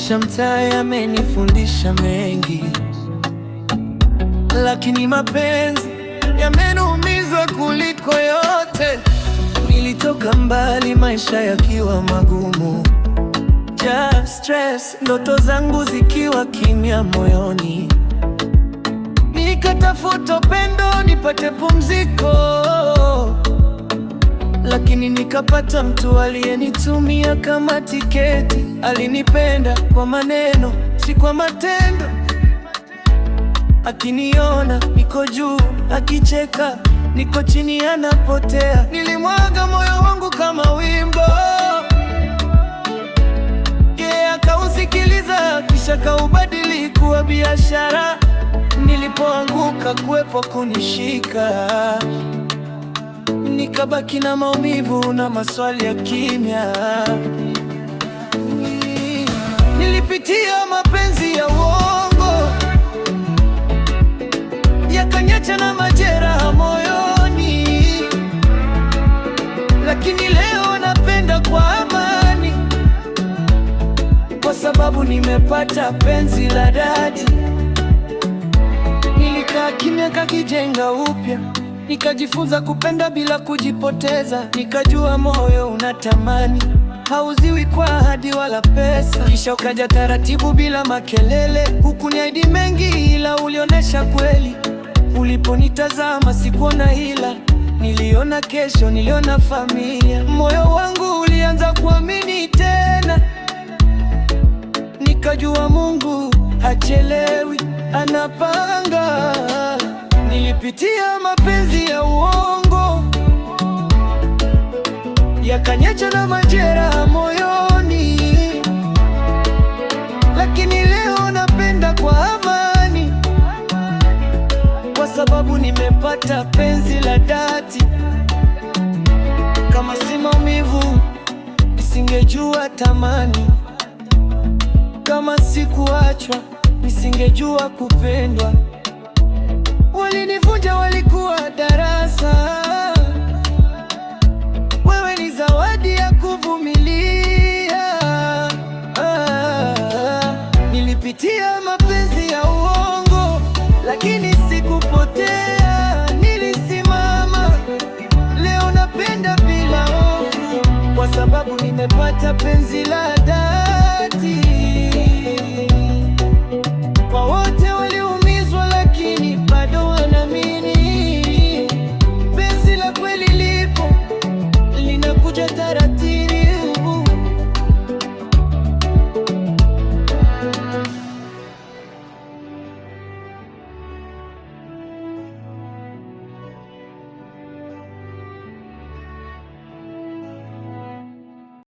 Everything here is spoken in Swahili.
Maisha mtaa yamenifundisha mengi, lakini mapenzi yameniumiza kuliko yote. Nilitoka mbali, maisha yakiwa magumu, just stress, ndoto zangu zikiwa kimya moyoni. Nikatafuta upendo nipate pumziko, lakini nikapata mtu aliyenitumia kama tiketi. Alinipenda kwa maneno, si kwa matendo. Akiniona niko juu, akicheka niko chini, anapotea. Nilimwaga moyo wangu kama wimbo, akausikiliza kisha kaubadili kuwa biashara. Nilipoanguka kuwepo kunishika, nikabaki na maumivu na maswali ya kimya. Nilipitia mapenzi ya uongo, yakanyacha na majeraha moyoni, lakini leo napenda kwa amani, kwa sababu nimepata penzi la dhati. Nilikaa kimya kakijenga upya, nikajifunza kupenda bila kujipoteza. Nikajua moyo unatamani, hauziwi kwa ahadi wala pesa. Kisha ukaja taratibu bila makelele, hukuniahidi mengi ila ulionesha kweli. Uliponitazama sikuona hila, niliona kesho, niliona familia. Moyo wangu ulianza kuamini tena, nikajua Mungu hachelewi, anapanga. Nilipitia mapenzi ya uongo, yakanyacha na majeraha moyoni, lakini leo napenda kwa amani, kwa sababu nimepata penzi la dhati. Kama si maumivu nisingejua thamani, kama si kuachwa nisingejua kupendwa. Walinivunja, walikuwa darasa, wewe ni zawadi ya kuvumilia. Nilipitia mapenzi ya uongo, lakini sikupotea, nilisimama. Leo napenda bila hofu, kwa sababu nimepata penzi la dhati. Kwa wote waliumizwa, lakini bado wanaamini penzi la kweli lipo, linakuja taratibu.